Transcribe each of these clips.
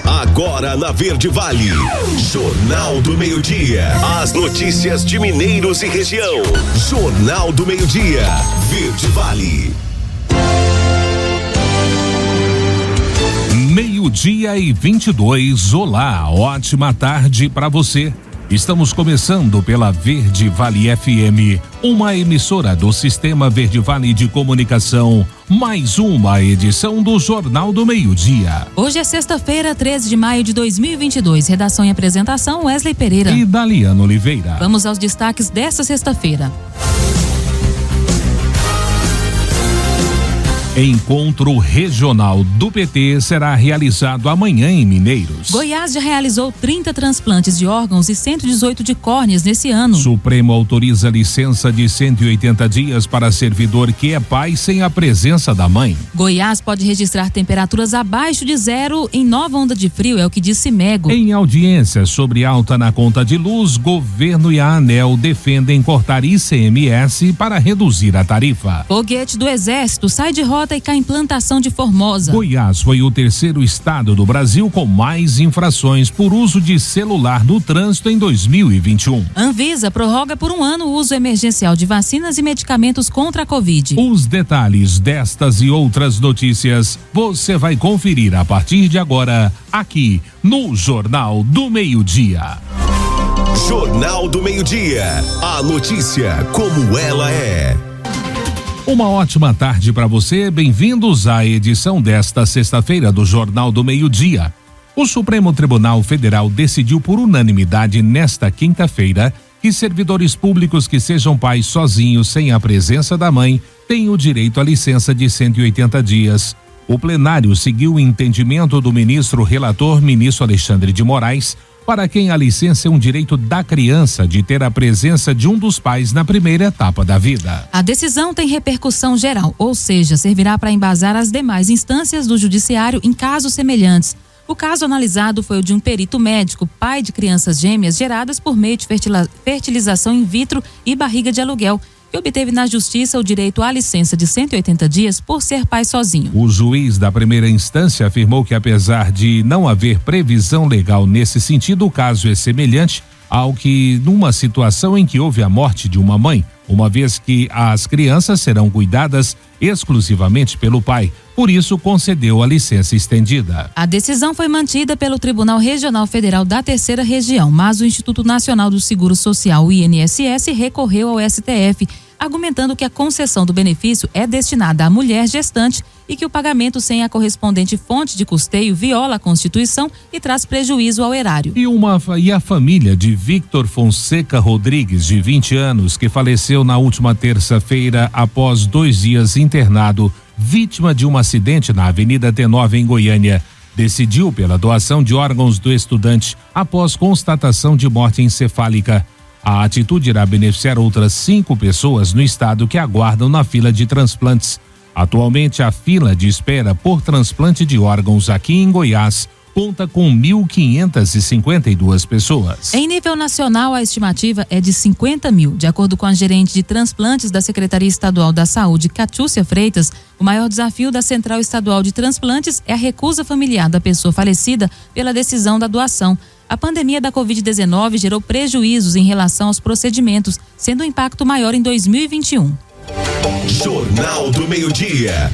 Agora na Verde Vale, Jornal do Meio-Dia. As notícias de Mineiros e região. Jornal do Meio-Dia, Verde Vale. 12:22. Olá, ótima tarde para você. Estamos começando pela Verde Vale FM, uma emissora do Sistema Verde Vale de Comunicação, mais uma edição do Jornal do Meio-Dia. Hoje é sexta-feira, 13 de maio de 2022. Redação e apresentação, Wesley Pereira e Daliano Oliveira. Vamos aos destaques desta sexta-feira. Encontro regional do PT será realizado amanhã em Mineiros. Goiás já realizou 30 transplantes de órgãos e 118 de córneas nesse ano. Supremo autoriza licença de 180 dias para servidor que é pai sem a presença da mãe. Goiás pode registrar temperaturas abaixo de zero em nova onda de frio, é o que disse Mego. Em audiência sobre alta na conta de luz, governo e a ANEEL defendem cortar ICMS para reduzir a tarifa. Foguete do Exército sai de rota e cai em Plantação de Formosa. Goiás foi o terceiro estado do Brasil com mais infrações por uso de celular no trânsito em 2021. Anvisa prorroga por um ano o uso emergencial de vacinas e medicamentos contra a Covid. Os detalhes destas e outras notícias você vai conferir a partir de agora aqui no Jornal do Meio-Dia. Jornal do Meio-Dia. A notícia como ela é. Uma ótima tarde para você, bem-vindos à edição desta sexta-feira do Jornal do Meio-Dia. O Supremo Tribunal Federal decidiu por unanimidade nesta quinta-feira que servidores públicos que sejam pais sozinhos sem a presença da mãe têm o direito à licença de 180 dias. O plenário seguiu o entendimento do ministro relator, ministro Alexandre de Moraes, para quem a licença é um direito da criança de ter a presença de um dos pais na primeira etapa da vida. A decisão tem repercussão geral, ou seja, servirá para embasar as demais instâncias do judiciário em casos semelhantes. O caso analisado foi o de um perito médico, pai de crianças gêmeas geradas por meio de fertilização in vitro e barriga de aluguel, que obteve na justiça o direito à licença de 180 dias por ser pai sozinho. O juiz da primeira instância afirmou que, apesar de não haver previsão legal nesse sentido, o caso é semelhante ao que numa situação em que houve a morte de uma mãe, uma vez que as crianças serão cuidadas exclusivamente pelo pai. Por isso, concedeu a licença estendida. A decisão foi mantida pelo Tribunal Regional Federal da Terceira Região, mas o Instituto Nacional do Seguro Social, o INSS, recorreu ao STF, argumentando que a concessão do benefício é destinada à mulher gestante e que o pagamento sem a correspondente fonte de custeio viola a Constituição e traz prejuízo ao erário. E a família de Victor Fonseca Rodrigues, de 20 anos, que faleceu na última terça-feira após 2 dias internado, vítima de um acidente na Avenida T9 em Goiânia, decidiu pela doação de órgãos do estudante após constatação de morte encefálica. A atitude irá beneficiar outras 5 pessoas no estado que aguardam na fila de transplantes. Atualmente, a fila de espera por transplante de órgãos aqui em Goiás conta com 1.552 pessoas. Em nível nacional, a estimativa é de 50 mil. De acordo com a gerente de transplantes da Secretaria Estadual da Saúde, Catiúcia Freitas, o maior desafio da Central Estadual de Transplantes é a recusa familiar da pessoa falecida pela decisão da doação. A pandemia da Covid-19 gerou prejuízos em relação aos procedimentos, sendo o impacto maior em 2021. Jornal do Meio-Dia.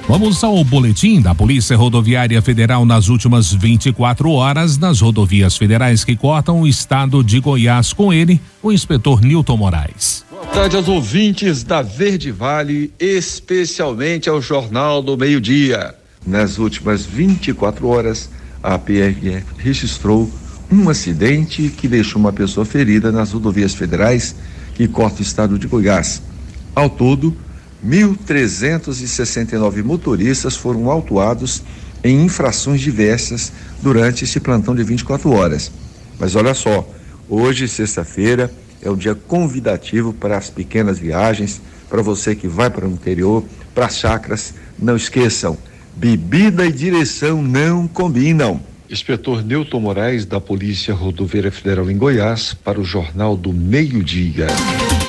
Vamos ao boletim da Polícia Rodoviária Federal nas últimas 24 horas nas rodovias federais que cortam o estado de Goiás. Com ele, o inspetor Nilton Moraes. Boa tarde aos ouvintes da Verde Vale, especialmente ao Jornal do Meio-Dia. Nas últimas 24 horas, a PRF registrou um acidente que deixou uma pessoa ferida nas rodovias federais que cortam o estado de Goiás. Ao todo, 1.369 motoristas foram autuados em infrações diversas durante esse plantão de 24 horas. Mas olha só, hoje, sexta-feira, é um dia convidativo para as pequenas viagens, para você que vai para o interior, para as chácaras. Não esqueçam, bebida e direção não combinam. Inspetor Nilton Moraes, da Polícia Rodoviária Federal em Goiás, para o Jornal do Meio-Dia.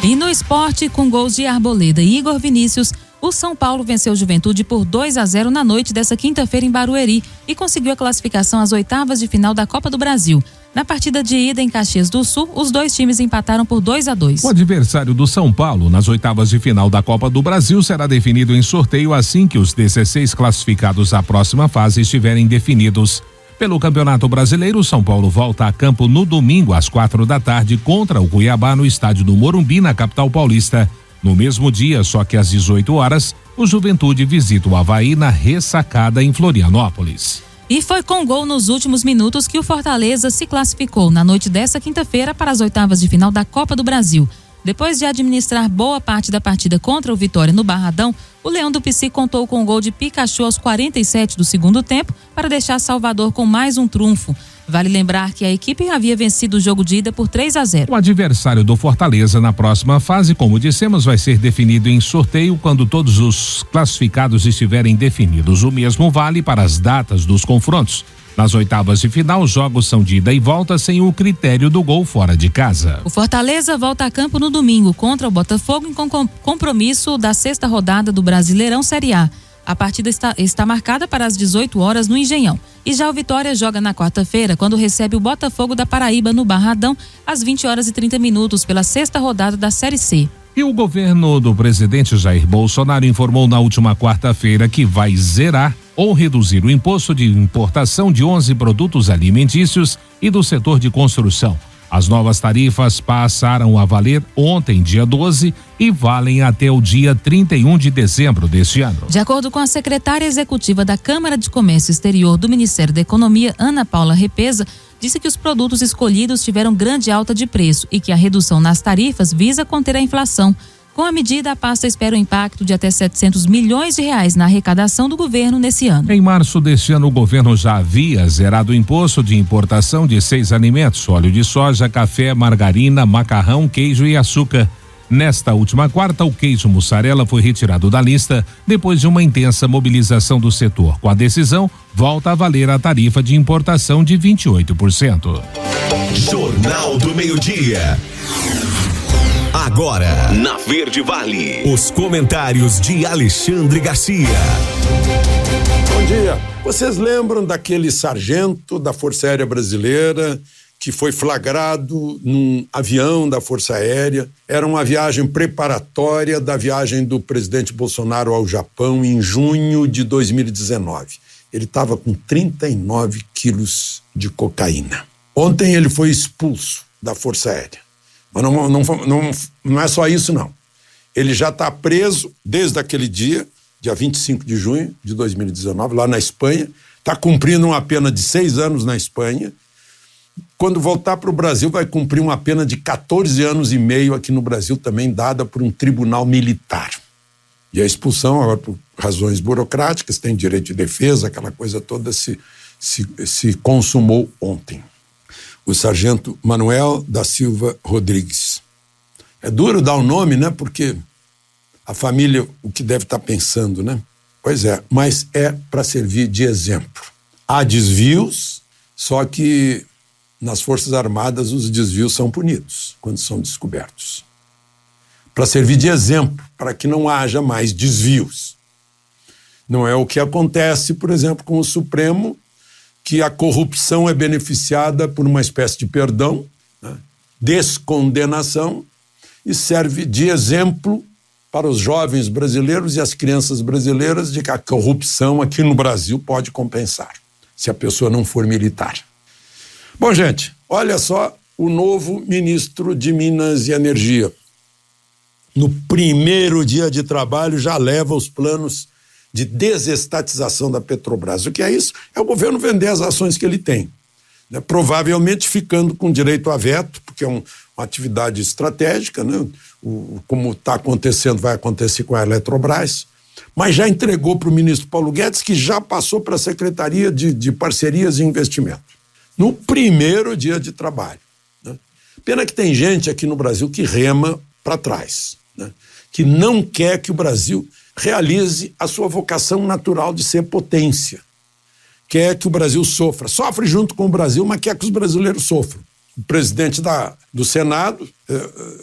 E no esporte, com gols de Arboleda e Igor Vinícius, O São Paulo venceu o Juventude por 2-0 na noite dessa quinta-feira em Barueri e conseguiu a classificação às oitavas de final da Copa do Brasil. Na partida de ida em Caxias do Sul, os dois times empataram por 2-2. O adversário do São Paulo nas oitavas de final da Copa do Brasil será definido em sorteio assim que os 16 classificados à próxima fase estiverem definidos. Pelo Campeonato Brasileiro, o São Paulo volta a campo no domingo às 16h contra o Cuiabá no estádio do Morumbi, na capital paulista. No mesmo dia, só que às 18h, o Juventude visita o Avaí na Ressacada em Florianópolis. E foi com gol nos últimos minutos que o Fortaleza se classificou na noite dessa quinta-feira para as oitavas de final da Copa do Brasil. Depois de administrar boa parte da partida contra o Vitória no Barradão, o Leão do Pici contou com o gol de Pikachu aos 47 do segundo tempo para deixar Salvador com mais um trunfo. Vale lembrar que a equipe havia vencido o jogo de ida por 3-0. O adversário do Fortaleza na próxima fase, como dissemos, vai ser definido em sorteio quando todos os classificados estiverem definidos. O mesmo vale para as datas dos confrontos. Nas oitavas de final, os jogos são de ida e volta sem o critério do gol fora de casa. O Fortaleza volta a campo no domingo contra o Botafogo em compromisso da sexta rodada do Brasileirão Série A. A partida está marcada para as 18h no Engenhão. E já o Vitória joga na quarta-feira, quando recebe o Botafogo da Paraíba no Barradão, às 20h30 pela sexta rodada da Série C. E o governo do presidente Jair Bolsonaro informou na última quarta-feira que vai zerar ou reduzir o imposto de importação de 11 produtos alimentícios e do setor de construção. As novas tarifas passaram a valer ontem, dia 12, e valem até o dia 31 de dezembro deste ano. De acordo com a secretária executiva da Câmara de Comércio Exterior do Ministério da Economia, Ana Paula Repesa, disse que os produtos escolhidos tiveram grande alta de preço e que a redução nas tarifas visa conter a inflação. Com a medida, a pasta espera um impacto de até R$700 milhões na arrecadação do governo nesse ano. Em março deste ano, o governo já havia zerado o imposto de importação de 6 alimentos: óleo de soja, café, margarina, macarrão, queijo e açúcar. Nesta última quarta, o queijo mussarela foi retirado da lista depois de uma intensa mobilização do setor. Com a decisão, volta a valer a tarifa de importação de 28%. Jornal do Meio-Dia. Agora, na Verde Vale, os comentários de Alexandre Garcia. Bom dia. Vocês lembram daquele sargento da Força Aérea Brasileira que foi flagrado num avião da Força Aérea? Era uma viagem preparatória da viagem do presidente Bolsonaro ao Japão em junho de 2019. Ele estava com 39 quilos de cocaína. Ontem ele foi expulso da Força Aérea. Mas não é só isso, não. Ele já está preso desde aquele dia 25 de junho de 2019, lá na Espanha. Está cumprindo uma pena de 6 anos na Espanha. Quando voltar para o Brasil, vai cumprir uma pena de 14 anos e meio aqui no Brasil, também dada por um tribunal militar. E a expulsão, agora por razões burocráticas, tem direito de defesa, aquela coisa toda se consumou ontem. O sargento Manuel da Silva Rodrigues. É duro dar o nome, né? Porque a família, o que deve estar pensando, né? Pois é, mas é para servir de exemplo. Há desvios, só que nas Forças Armadas os desvios são punidos quando são descobertos. Para servir de exemplo, para que não haja mais desvios. Não é o que acontece, por exemplo, com o Supremo, que a corrupção é beneficiada por uma espécie de perdão, né? Descondenação, e serve de exemplo para os jovens brasileiros e as crianças brasileiras de que a corrupção aqui no Brasil pode compensar, se a pessoa não for militar. Bom, gente, olha só o novo ministro de Minas e Energia. No primeiro dia de trabalho já leva os planos de desestatização da Petrobras. O que é isso? É o governo vender as ações que ele tem, né? Provavelmente ficando com direito a veto, porque é uma atividade estratégica, né? Como está acontecendo, vai acontecer com a Eletrobras, mas já entregou para o ministro Paulo Guedes, que já passou para a Secretaria de Parcerias e Investimento, no primeiro dia de trabalho, né? Pena que tem gente aqui no Brasil que rema para trás, né? Que não quer que o Brasil realize a sua vocação natural de ser potência. Quer que o Brasil sofra. Sofre junto com o Brasil, mas quer que os brasileiros sofram. presidente do Senado,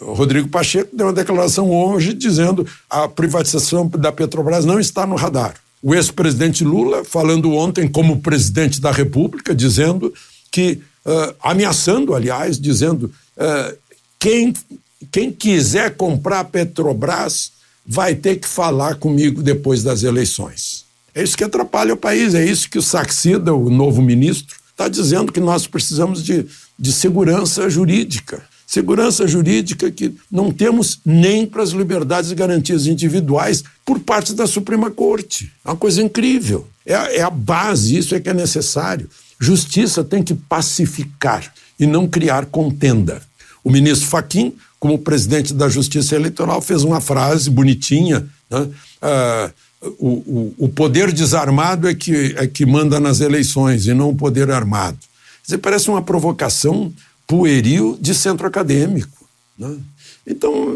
Rodrigo Pacheco, deu uma declaração hoje dizendo que a privatização da Petrobras não está no radar. O ex-presidente Lula, falando ontem como presidente da República, dizendo que, ameaçando, aliás, dizendo quem quiser comprar a Petrobras vai ter que falar comigo depois das eleições. É isso que atrapalha o país, é isso que o Saxida, o novo ministro, está dizendo, que nós precisamos de segurança jurídica. Segurança jurídica que não temos nem para as liberdades e garantias individuais por parte da Suprema Corte. É uma coisa incrível. É a base, isso é que é necessário. Justiça tem que pacificar e não criar contenda. O ministro Fachin, como presidente da Justiça Eleitoral, fez uma frase bonitinha, né? O poder desarmado é que manda nas eleições e não o poder armado. Quer dizer, parece uma provocação pueril de centro acadêmico, né? Então,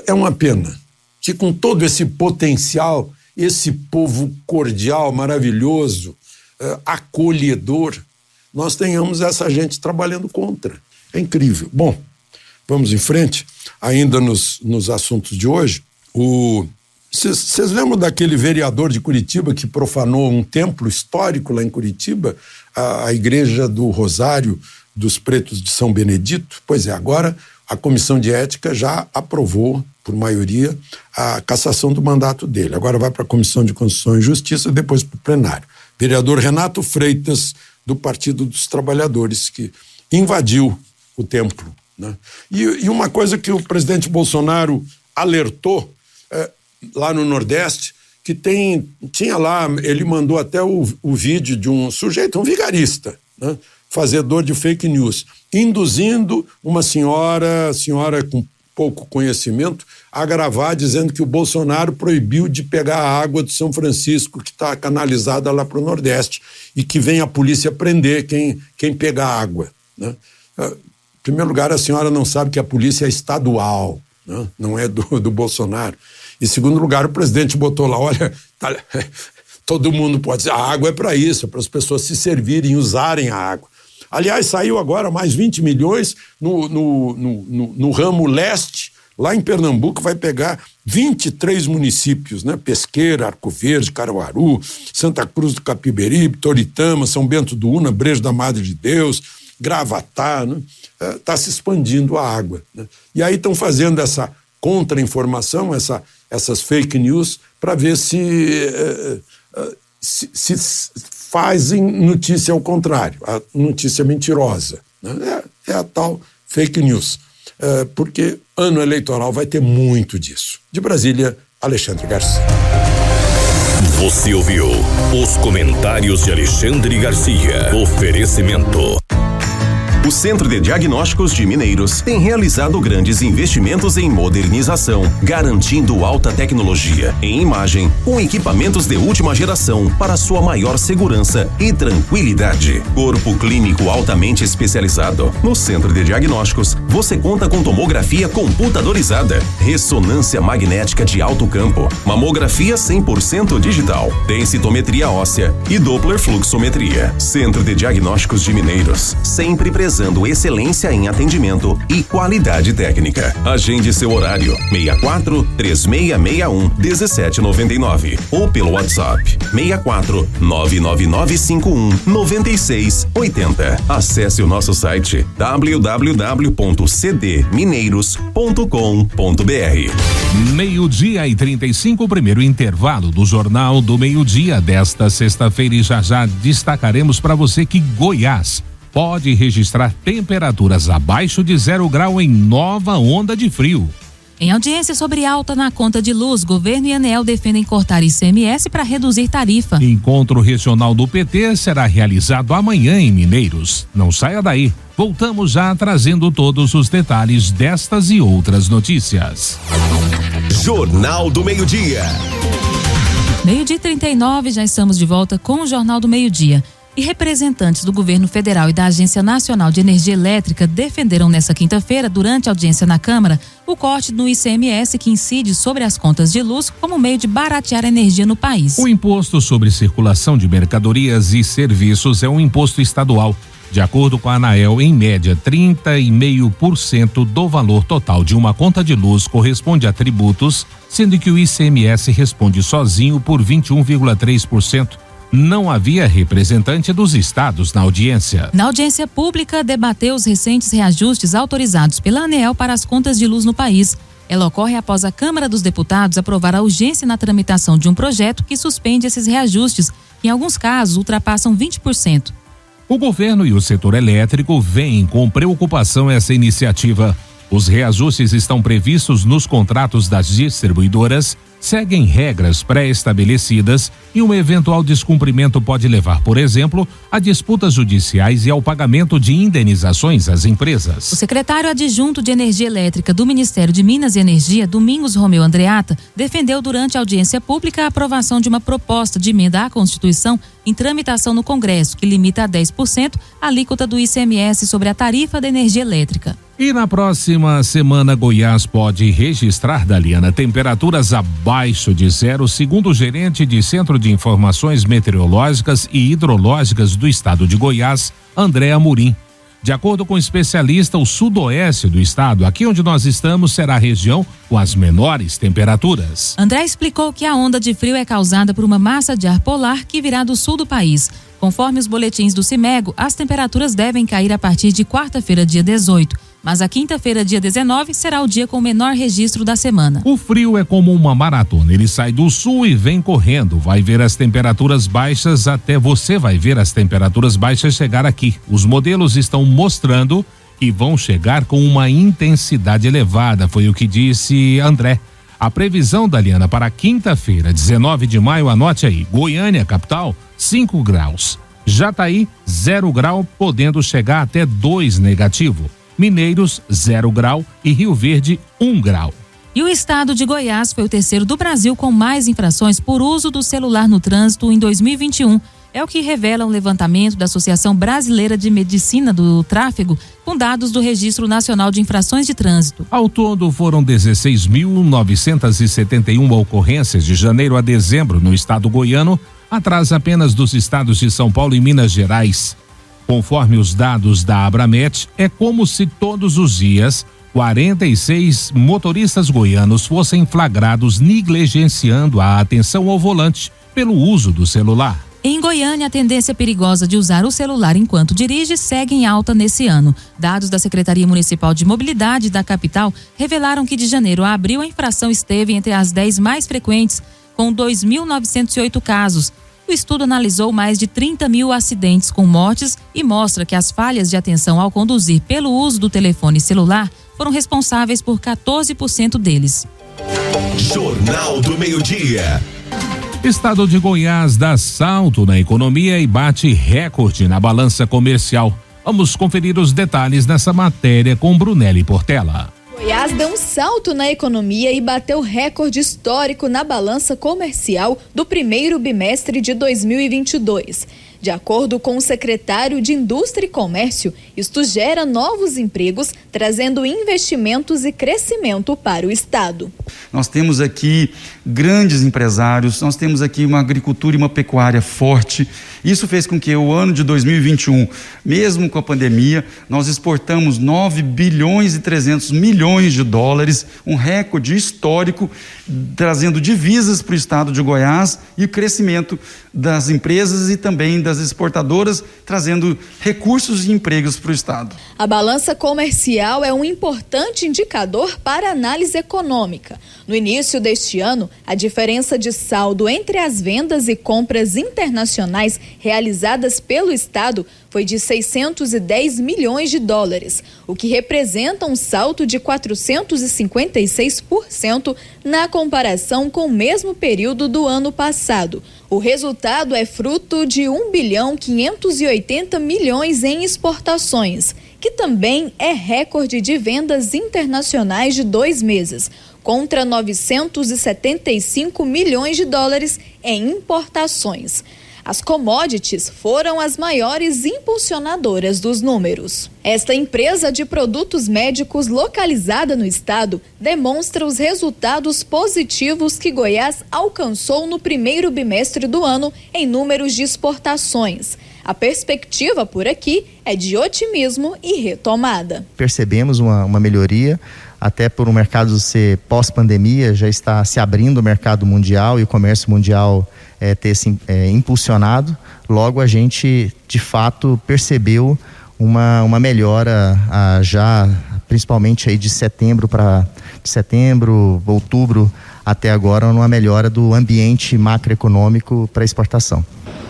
é uma pena que com todo esse potencial, esse povo cordial, maravilhoso, acolhedor, nós tenhamos essa gente trabalhando contra. É incrível. Bom, vamos em frente, ainda nos assuntos de hoje. Vocês lembram daquele vereador de Curitiba que profanou um templo histórico lá em Curitiba, a Igreja do Rosário dos Pretos de São Benedito? Pois é, agora a Comissão de Ética já aprovou, por maioria, a cassação do mandato dele. Agora vai para a Comissão de Constituição e Justiça, depois para o plenário. Vereador Renato Freitas, do Partido dos Trabalhadores, que invadiu o templo, né? E uma coisa que o presidente Bolsonaro alertou lá no Nordeste, que tinha lá, ele mandou até o vídeo de um sujeito, um vigarista, né, fazedor de fake news, induzindo uma senhora com pouco conhecimento, a gravar dizendo que o Bolsonaro proibiu de pegar a água do São Francisco, que está canalizada lá para o Nordeste, e que vem a polícia prender quem pegar água, né? Em primeiro lugar, a senhora não sabe que a polícia é estadual, né? Não é do Bolsonaro. Em segundo lugar, o presidente botou lá, olha, todo mundo pode dizer, a água é para isso, é para as pessoas se servirem, usarem a água. Aliás, saiu agora mais 20 milhões no ramo leste, lá em Pernambuco, vai pegar 23 municípios, né? Pesqueira, Arco Verde, Caruaru, Santa Cruz do Capiberibe, Toritama, São Bento do Una, Brejo da Madre de Deus, Gravatá, né? Tá se expandindo a água, né? E aí estão fazendo essa contra-informação, essas fake news, para ver se fazem notícia ao contrário, a notícia mentirosa, né? É a tal fake news, porque ano eleitoral vai ter muito disso. De Brasília, Alexandre Garcia. Você ouviu os comentários de Alexandre Garcia. Oferecimento. O Centro de Diagnósticos de Mineiros tem realizado grandes investimentos em modernização, garantindo alta tecnologia em imagem, com equipamentos de última geração para sua maior segurança e tranquilidade. Corpo clínico altamente especializado. No Centro de Diagnósticos, você conta com tomografia computadorizada, ressonância magnética de alto campo, mamografia 100% digital, densitometria óssea e Doppler fluxometria. Centro de Diagnósticos de Mineiros, sempre prezando excelência em atendimento e qualidade técnica. Agende seu horário 64-3661-1799 ou pelo WhatsApp 64-99951-9680. Acesse o nosso site www.cdmineiros.com.br. 12:35, o primeiro intervalo do Jornal do Meio-Dia desta sexta-feira, e já destacaremos para você que Goiás pode registrar temperaturas abaixo de 0 grau em nova onda de frio. Em audiência sobre alta na conta de luz, governo e ANEEL defendem cortar ICMS para reduzir tarifa. Encontro regional do PT será realizado amanhã em Mineiros. Não saia daí. Voltamos já trazendo todos os detalhes destas e outras notícias. Jornal do Meio-Dia. 12:39, já estamos de volta com o Jornal do Meio-Dia. E representantes do governo federal e da Agência Nacional de Energia Elétrica defenderam nesta quinta-feira, durante a audiência na Câmara, o corte no ICMS que incide sobre as contas de luz como meio de baratear a energia no país. O Imposto sobre Circulação de Mercadorias e Serviços é um imposto estadual De acordo com a ANAEL, em média, 30,5% do valor total de uma conta de luz corresponde a tributos, sendo que o ICMS responde sozinho por 21,3%. Não havia representante dos estados na audiência. Na audiência pública, debateu os recentes reajustes autorizados pela ANEEL para as contas de luz no país. Ela ocorre após a Câmara dos Deputados aprovar a urgência na tramitação de um projeto que suspende esses reajustes, que em alguns casos ultrapassam 20%. O governo e o setor elétrico veem com preocupação essa iniciativa. Os reajustes estão previstos nos contratos das distribuidoras, seguem regras pré-estabelecidas e um eventual descumprimento pode levar, por exemplo, a disputas judiciais e ao pagamento de indenizações às empresas. O secretário adjunto de Energia Elétrica do Ministério de Minas e Energia, Domingos Romeu Andreata, defendeu durante a audiência pública a aprovação de uma proposta de emenda à Constituição em tramitação no Congresso, que limita a 10% a alíquota do ICMS sobre a tarifa da energia elétrica. E na próxima semana, Goiás pode registrar, Daliana, temperaturas abaixo de zero, segundo o gerente de Centro de Informações Meteorológicas e Hidrológicas do estado de Goiás, André Amorim. De acordo com o especialista, o sudoeste do estado, aqui onde nós estamos, será a região com as menores temperaturas. André explicou que a onda de frio é causada por uma massa de ar polar que virá do sul do país. Conforme os boletins do CIMEGO, as temperaturas devem cair a partir de quarta-feira, dia 18. Mas a quinta-feira, dia 19, será o dia com o menor registro da semana. O frio é como uma maratona, ele sai do sul e vem correndo, vai ver as temperaturas baixas, até você vai ver as temperaturas baixas chegar aqui. Os modelos estão mostrando que vão chegar com uma intensidade elevada, foi o que disse André. A previsão, Daliana, para quinta-feira, 19 de maio, anote aí, Goiânia, capital, 5 graus. Jataí, 0 grau, podendo chegar até 2 negativo. Mineiros, 0 grau e Rio Verde, 1 grau. E o estado de Goiás foi o terceiro do Brasil com mais infrações por uso do celular no trânsito em 2021. É o que revela um levantamento da Associação Brasileira de Medicina do Tráfego, com dados do Registro Nacional de Infrações de Trânsito. Ao todo, foram 16.971 ocorrências de janeiro a dezembro no estado goiano, atrás apenas dos estados de São Paulo e Minas Gerais. Conforme os dados da Abramet, é como se todos os dias 46 motoristas goianos fossem flagrados negligenciando a atenção ao volante pelo uso do celular. Em Goiânia, a tendência perigosa de usar o celular enquanto dirige segue em alta nesse ano. Dados da Secretaria Municipal de Mobilidade da capital revelaram que de janeiro a abril a infração esteve entre as 10 mais frequentes, com 2.908 casos. O estudo analisou mais de 30 mil acidentes com mortes e mostra que as falhas de atenção ao conduzir pelo uso do telefone celular foram responsáveis por 14% deles. Jornal do Meio-Dia. Estado de Goiás dá salto na economia e bate recorde na balança comercial. Vamos conferir os detalhes nessa matéria com Brunelli Portela. Goiás deu um salto na economia e bateu recorde histórico na balança comercial do primeiro bimestre de 2022. De acordo com o secretário de Indústria e Comércio, isto gera novos empregos, trazendo investimentos e crescimento para o estado. Nós temos aqui grandes empresários, nós temos aqui uma agricultura e uma pecuária forte. Isso fez com que o ano de 2021, mesmo com a pandemia, nós exportamos 9 bilhões e 300 milhões de dólares, um recorde histórico, trazendo divisas para o estado de Goiás e o crescimento das empresas e também das exportadoras, trazendo recursos e empregos para o estado. A balança comercial é um importante indicador para a análise econômica. No início deste ano, a diferença de saldo entre as vendas e compras internacionais realizadas pelo estado foi de 610 milhões de dólares, o que representa um salto de 456% na comparação com o mesmo período do ano passado. O resultado é fruto de 1 bilhão 580 milhões em exportações, que também é recorde de vendas internacionais de 2 meses, contra 975 milhões de dólares em importações. As commodities foram as maiores impulsionadoras dos números. Esta empresa de produtos médicos localizada no estado demonstra os resultados positivos que Goiás alcançou no primeiro bimestre do ano em números de exportações. A perspectiva por aqui é de otimismo e retomada. Percebemos uma melhoria, até por o mercado ser pós-pandemia, já está se abrindo o mercado mundial e o comércio mundial ter se impulsionado. Logo a gente de fato percebeu uma melhora já principalmente aí de setembro, outubro até agora, uma melhora do ambiente macroeconômico para exportação.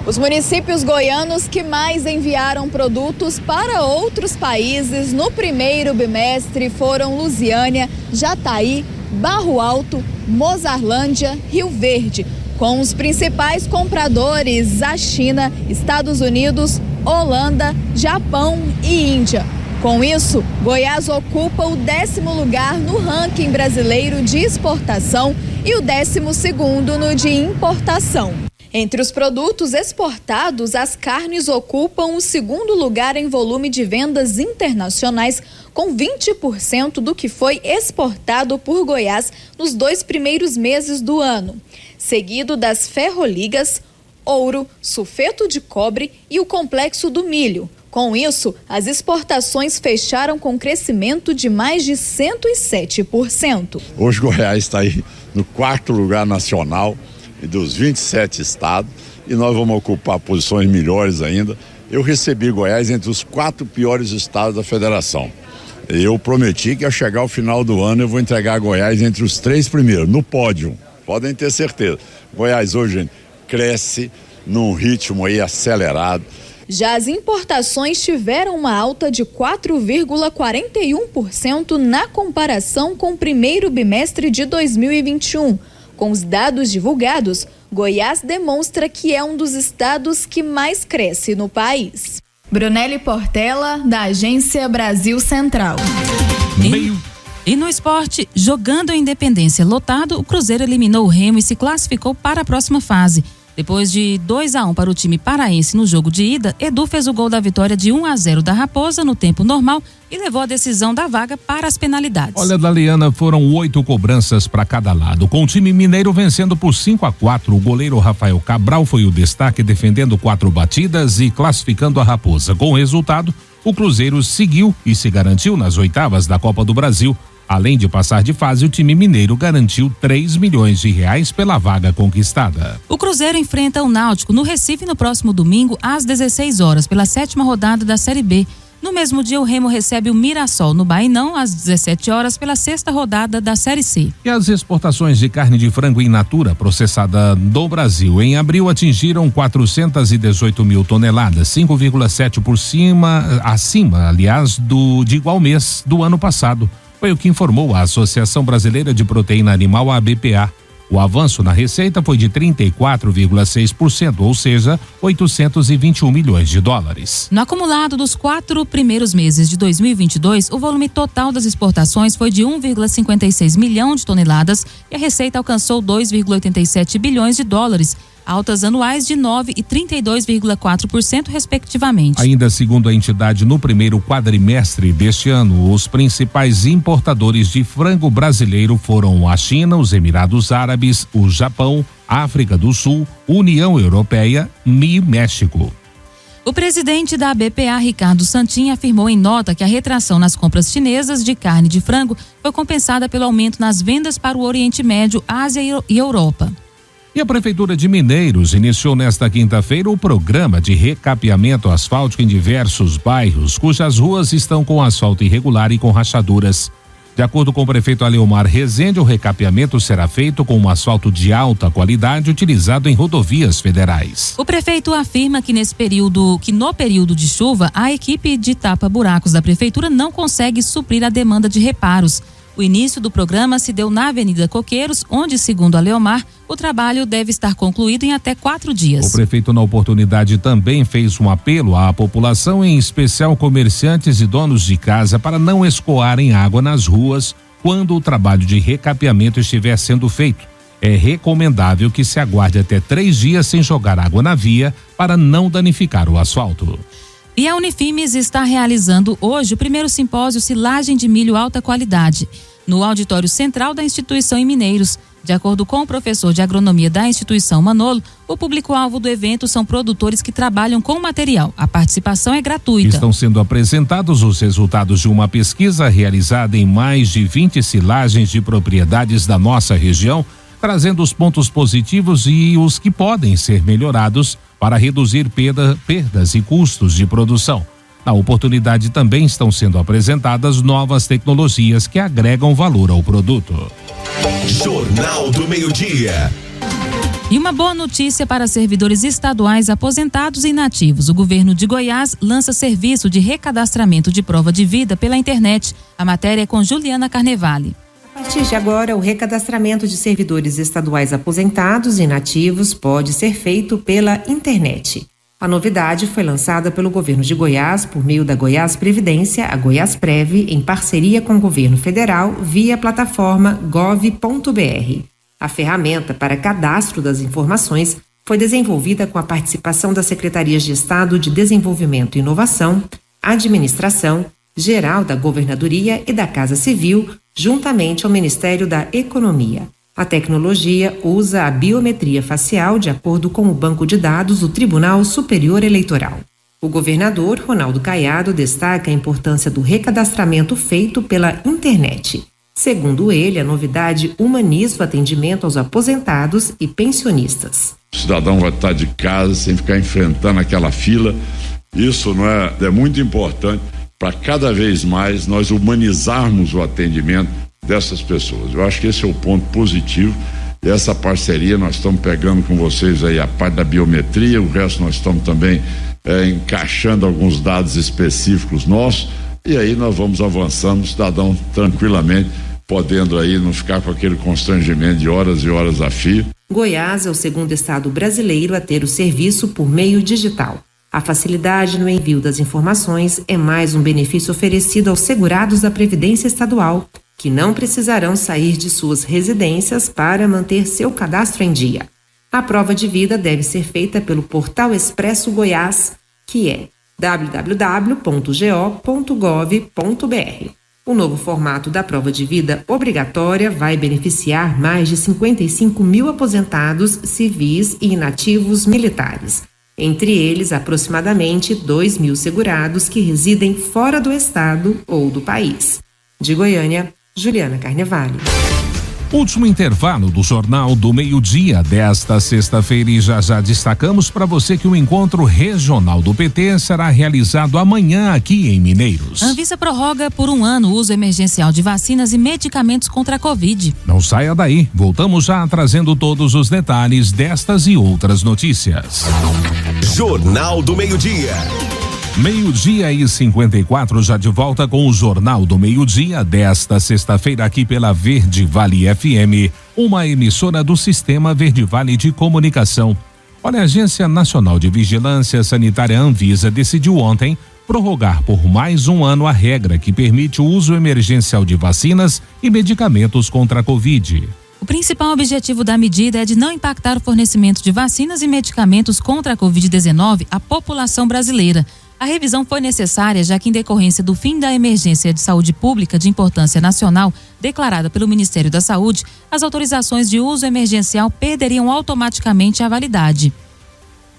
Os municípios goianos que mais enviaram produtos para outros países no primeiro bimestre foram Lusiânia, Jataí, Barro Alto, Mozarlândia, Rio Verde, com os principais compradores a China, Estados Unidos, Holanda, Japão e Índia. Com isso, Goiás ocupa o 10º lugar no ranking brasileiro de exportação e o 12º no de importação. Entre os produtos exportados, as carnes ocupam o 2º lugar em volume de vendas internacionais, com 20% do que foi exportado por Goiás nos 2 primeiros meses do ano, seguido das ferroligas, ouro, sulfeto de cobre e o complexo do milho. Com isso, as exportações fecharam com crescimento de mais de 107%. Hoje Goiás está aí no 4º lugar nacional dos 27 estados e nós vamos ocupar posições melhores ainda. Eu recebi Goiás entre os 4 piores estados da federação. Eu prometi que ao chegar ao final do ano eu vou entregar Goiás entre os 3 primeiros, no pódio. Podem ter certeza. Goiás hoje, gente, cresce num ritmo aí acelerado. Já as importações tiveram uma alta de 4,41% na comparação com o primeiro bimestre de 2021. Com os dados divulgados, Goiás demonstra que é um dos estados que mais cresce no país. Brunelli Portela, da Agência Brasil Central. E no esporte, jogando a Independência lotado, o Cruzeiro eliminou o Remo e se classificou para a próxima fase. Depois de 2-1 para o time paraense no jogo de ida, Edu fez o gol da vitória de 1-0 da Raposa no tempo normal e levou a decisão da vaga para as penalidades. Olha, Daliana, foram 8 cobranças para cada lado, com o time mineiro vencendo por 5-4. O goleiro Rafael Cabral foi o destaque, defendendo 4 batidas e classificando a Raposa. Com o resultado, o Cruzeiro seguiu e se garantiu nas oitavas da Copa do Brasil. Além de passar de fase, o time mineiro garantiu R$3 milhões pela vaga conquistada. O Cruzeiro enfrenta o Náutico no Recife no próximo domingo às 16 horas, pela 7ª rodada da Série B. No mesmo dia, o Remo recebe o Mirassol no Bainão às 17 horas pela 6ª rodada da Série C. E as exportações de carne de frango in natura processada do Brasil em abril atingiram 418 mil toneladas, 5,7% acima, de igual mês do ano passado. Foi o que informou a Associação Brasileira de Proteína Animal, a ABPA. O avanço na receita foi de 34,6%, ou seja, $821 milhões. No acumulado dos 4 primeiros meses de 2022, o volume total das exportações foi de 1,56 milhão de toneladas e a receita alcançou $2,87 bilhões, altas anuais de 9% e 32,4% respectivamente. Ainda segundo a entidade, no primeiro quadrimestre deste ano, os principais importadores de frango brasileiro foram a China, os Emirados Árabes, o Japão, África do Sul, União Europeia e México. O presidente da ABPA, Ricardo Santin, afirmou em nota que a retração nas compras chinesas de carne de frango foi compensada pelo aumento nas vendas para o Oriente Médio, Ásia e Europa. E a Prefeitura de Mineiros iniciou nesta quinta-feira o programa de recapeamento asfáltico em diversos bairros, cujas ruas estão com asfalto irregular e com rachaduras. De acordo com o prefeito Aleomar Rezende, o recapeamento será feito com um asfalto de alta qualidade utilizado em rodovias federais. O prefeito afirma que no período de chuva, a equipe de tapa-buracos da Prefeitura não consegue suprir a demanda de reparos. O início do programa se deu na Avenida Coqueiros, onde, segundo a Leomar, o trabalho deve estar concluído em até 4 dias. O prefeito, na oportunidade, também fez um apelo à população, em especial comerciantes e donos de casa, para não escoarem água nas ruas quando o trabalho de recapeamento estiver sendo feito. É recomendável que se aguarde até 3 dias sem jogar água na via para não danificar o asfalto. E a Unifimes está realizando hoje o primeiro simpósio Silagem de Milho Alta Qualidade, no auditório central da instituição em Mineiros. De acordo com o professor de agronomia da instituição Manolo, o público-alvo do evento são produtores que trabalham com material. A participação é gratuita. Estão sendo apresentados os resultados de uma pesquisa realizada em mais de 20 silagens de propriedades da nossa região, trazendo os pontos positivos e os que podem ser melhorados para reduzir perdas e custos de produção. Na oportunidade também estão sendo apresentadas novas tecnologias que agregam valor ao produto. Jornal do Meio-Dia. E uma boa notícia para servidores estaduais aposentados e inativos. O governo de Goiás lança serviço de recadastramento de prova de vida pela internet. A matéria é com Juliana Carnevale. A partir de agora, o recadastramento de servidores estaduais aposentados e inativos pode ser feito pela internet. A novidade foi lançada pelo governo de Goiás por meio da Goiás Previdência, a Goiás Prev, em parceria com o governo federal, via plataforma gov.br. A ferramenta para cadastro das informações foi desenvolvida com a participação das Secretarias de Estado de Desenvolvimento e Inovação, Administração, Geral da Governadoria e da Casa Civil, juntamente ao Ministério da Economia. A tecnologia usa a biometria facial de acordo com o banco de dados do Tribunal Superior Eleitoral. O governador Ronaldo Caiado destaca a importância do recadastramento feito pela internet. Segundo ele, a novidade humaniza o atendimento aos aposentados e pensionistas. O cidadão vai estar de casa sem ficar enfrentando aquela fila. Isso é muito importante para cada vez mais nós humanizarmos o atendimento dessas pessoas. Eu acho que esse é o ponto positivo. E essa parceria nós estamos pegando com vocês aí a parte da biometria, o resto nós estamos também encaixando alguns dados específicos nossos, e aí nós vamos avançando, o cidadão tranquilamente podendo aí não ficar com aquele constrangimento de horas e horas a fio. Goiás é o segundo estado brasileiro a ter o serviço por meio digital. A facilidade no envio das informações é mais um benefício oferecido aos segurados da Previdência Estadual, que não precisarão sair de suas residências para manter seu cadastro em dia. A prova de vida deve ser feita pelo Portal Expresso Goiás, que é www.go.gov.br. O novo formato da prova de vida obrigatória vai beneficiar mais de 55 mil aposentados, civis e inativos militares. Entre eles, aproximadamente 2 mil segurados que residem fora do estado ou do país. De Goiânia, Juliana Carnevale. Último intervalo do Jornal do Meio-Dia desta sexta-feira, e já destacamos para você que o encontro regional do PT será realizado amanhã aqui em Mineiros. A Anvisa prorroga por 1 ano o uso emergencial de vacinas e medicamentos contra a Covid. Não saia daí, voltamos já trazendo todos os detalhes destas e outras notícias. Jornal do Meio-Dia. 12:54, já de volta com o Jornal do Meio-Dia desta sexta-feira aqui pela Verde Vale FM, uma emissora do Sistema Verde Vale de Comunicação. Olha, a Agência Nacional de Vigilância Sanitária Anvisa decidiu ontem prorrogar por mais 1 ano a regra que permite o uso emergencial de vacinas e medicamentos contra a Covid. O principal objetivo da medida é de não impactar o fornecimento de vacinas e medicamentos contra a Covid-19 à população brasileira. A revisão foi necessária, já que em decorrência do fim da emergência de saúde pública de importância nacional, declarada pelo Ministério da Saúde, as autorizações de uso emergencial perderiam automaticamente a validade.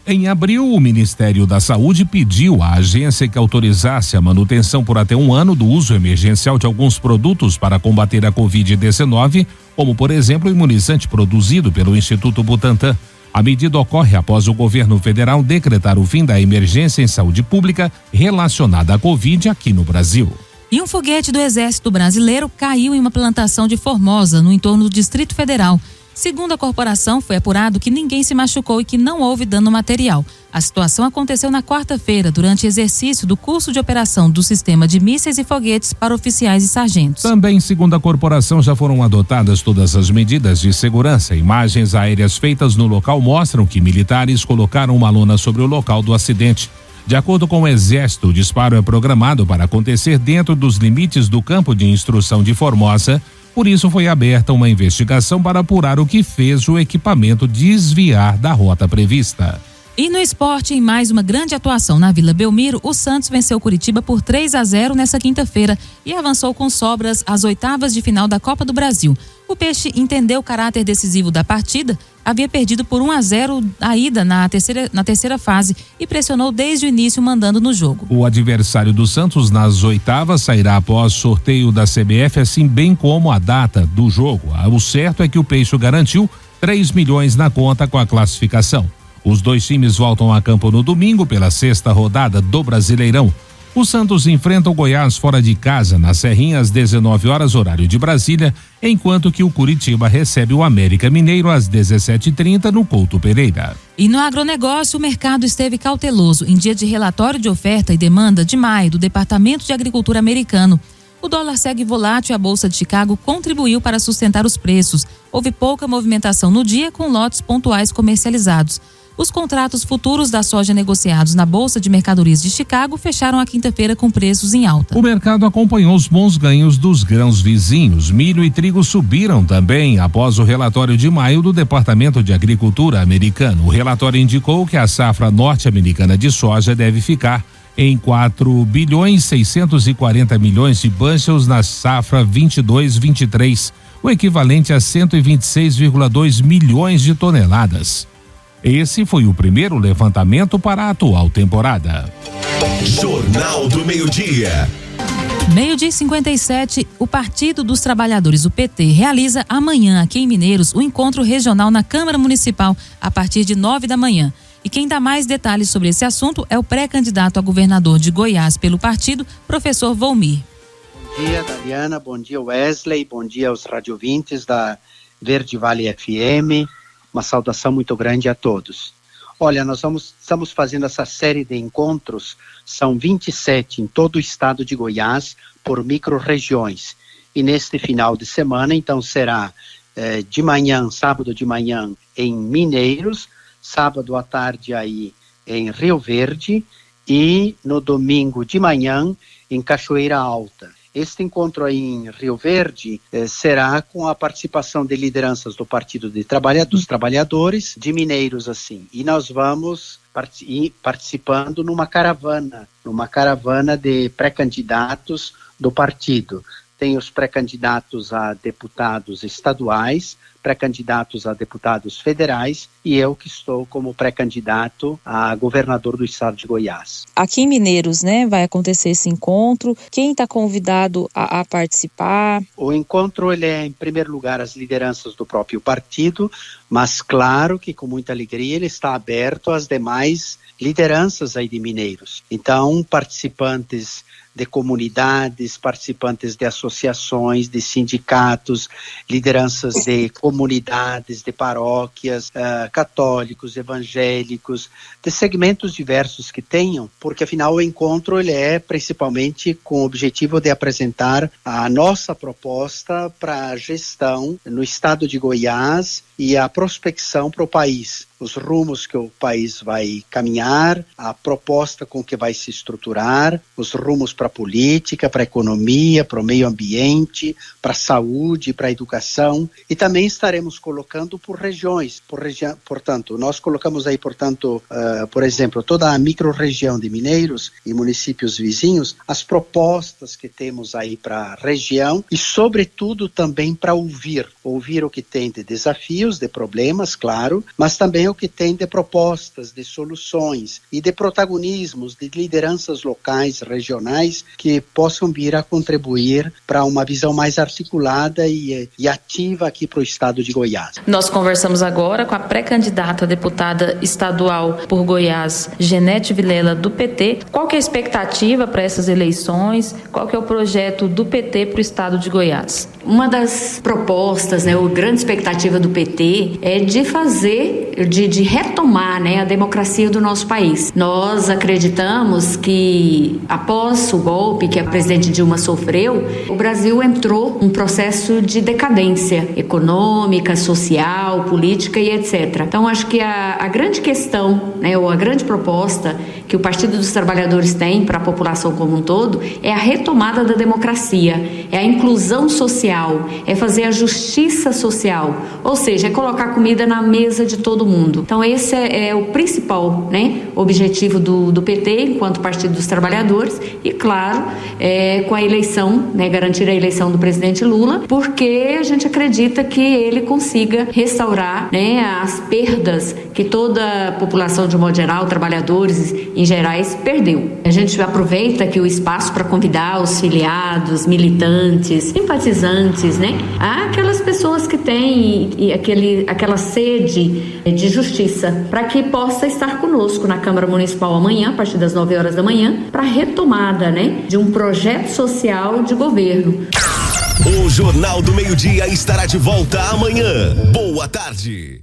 Em abril, o Ministério da Saúde pediu à agência que autorizasse a manutenção por até 1 ano do uso emergencial de alguns produtos para combater a Covid-19, como, por exemplo, o imunizante produzido pelo Instituto Butantan. A medida ocorre após o governo federal decretar o fim da emergência em saúde pública relacionada à Covid aqui no Brasil. E um foguete do Exército Brasileiro caiu em uma plantação de Formosa, no entorno do Distrito Federal. Segundo a corporação, foi apurado que ninguém se machucou e que não houve dano material. A situação aconteceu na quarta-feira, durante exercício do curso de operação do sistema de mísseis e foguetes para oficiais e sargentos. Também, segundo a corporação, já foram adotadas todas as medidas de segurança. Imagens aéreas feitas no local mostram que militares colocaram uma lona sobre o local do acidente. De acordo com o Exército, o disparo é programado para acontecer dentro dos limites do campo de instrução de Formosa. Por isso, foi aberta uma investigação para apurar o que fez o equipamento desviar da rota prevista. E no esporte, em mais uma grande atuação na Vila Belmiro, o Santos venceu o Curitiba por 3-0 nessa quinta-feira e avançou com sobras às oitavas de final da Copa do Brasil. O Peixe entendeu o caráter decisivo da partida, havia perdido por 1-0 a ida na terceira fase e pressionou desde o início, mandando no jogo. O adversário do Santos nas oitavas sairá após sorteio da CBF, assim bem como a data do jogo. O certo é que o Peixe garantiu 3 milhões na conta com a classificação. Os dois times voltam a campo no domingo pela sexta rodada do Brasileirão. O Santos enfrenta o Goiás fora de casa, na Serrinha, às 19 horas, horário de Brasília, enquanto que o Curitiba recebe o América Mineiro às 17h30 no Couto Pereira. E no agronegócio, o mercado esteve cauteloso em dia de relatório de oferta e demanda de maio do Departamento de Agricultura americano. O dólar segue volátil e a Bolsa de Chicago contribuiu para sustentar os preços. Houve pouca movimentação no dia, com lotes pontuais comercializados. Os contratos futuros da soja negociados na Bolsa de Mercadorias de Chicago fecharam a quinta-feira com preços em alta. O mercado acompanhou os bons ganhos dos grãos vizinhos. Milho e trigo subiram também após o relatório de maio do Departamento de Agricultura americano. O relatório indicou que a safra norte-americana de soja deve ficar em 4,640 bilhões de bushels na safra 22-23, o equivalente a 126,2 milhões de toneladas. Esse foi o primeiro levantamento para a atual temporada. Jornal do Meio-Dia. 12h57, o Partido dos Trabalhadores, o PT, realiza amanhã aqui em Mineiros o encontro regional na Câmara Municipal a partir de 9 da manhã. E quem dá mais detalhes sobre esse assunto é o pré-candidato a governador de Goiás pelo partido, professor Volmir. Bom dia, Dariana, bom dia, Wesley, bom dia aos radiovintes da Verde Vale FM. Uma saudação muito grande a todos. Olha, nós estamos fazendo essa série de encontros, são 27 em todo o estado de Goiás, por micro-regiões. E neste final de semana, então, será de manhã, sábado de manhã, em Mineiros, sábado à tarde aí em Rio Verde e no domingo de manhã em Cachoeira Alta. Este encontro aí em Rio Verde será com a participação de lideranças do Partido dos Trabalhadores de Mineiros, assim. E nós vamos participando numa caravana de pré-candidatos do partido. Tem os pré-candidatos a deputados estaduais, pré-candidatos a deputados federais e eu que estou como pré-candidato a governador do estado de Goiás. Aqui em Mineiros, né, vai acontecer esse encontro. Quem está convidado a participar? O encontro, ele é, em primeiro lugar, as lideranças do próprio partido, mas claro que com muita alegria ele está aberto às demais lideranças aí de Mineiros. Então, participantes de comunidades, participantes de associações, de sindicatos, lideranças de comunidades, de paróquias, católicos, evangélicos, de segmentos diversos que tenham, porque afinal o encontro ele é principalmente com o objetivo de apresentar a nossa proposta para a gestão no estado de Goiás e a prospecção para o país. Os rumos que o país vai caminhar, a proposta com que vai se estruturar, os rumos para a política, para a economia, para o meio ambiente, para a saúde, para a educação. E também estaremos colocando por regiões. Portanto, nós colocamos aí, por exemplo, toda a micro-região de Mineiros e municípios vizinhos, as propostas que temos aí para a região e, sobretudo, também para ouvir o que tem de desafios, de problemas, claro, mas também o que tem de propostas, de soluções e de protagonismos de lideranças locais, regionais, que possam vir a contribuir para uma visão mais articulada e ativa aqui para o estado de Goiás. Nós conversamos agora com a pré-candidata a deputada estadual por Goiás, Genete Vilela, do PT. Qual que é a expectativa para essas eleições? Qual que é o projeto do PT para o estado de Goiás? Uma das propostas, a grande expectativa do PT é de retomar, a democracia do nosso país. Nós acreditamos que após o golpe que a presidente Dilma sofreu, o Brasil entrou num processo de decadência econômica, social, política e etc. Então acho que a grande questão, ou a grande proposta que o Partido dos Trabalhadores tem para a população como um todo é a retomada da democracia, é a inclusão social, é fazer a justiça social, ou seja, é colocar comida na mesa de todo mundo. Então esse é o principal, né, objetivo do PT enquanto Partido dos Trabalhadores e, claro, com a eleição, né, garantir a eleição do presidente Lula, porque a gente acredita que ele consiga restaurar, né, as perdas que toda a população de modo geral, trabalhadores em gerais, perdeu. A gente aproveita aqui o espaço para convidar os filiados, militantes, simpatizantes, né, aquelas pessoas que têm aquela sede de justiça, para que possa estar conosco na Câmara Municipal amanhã, a partir das 9 horas da manhã, para a retomada, né, de um projeto social de governo. O Jornal do Meio-Dia estará de volta amanhã. Boa tarde.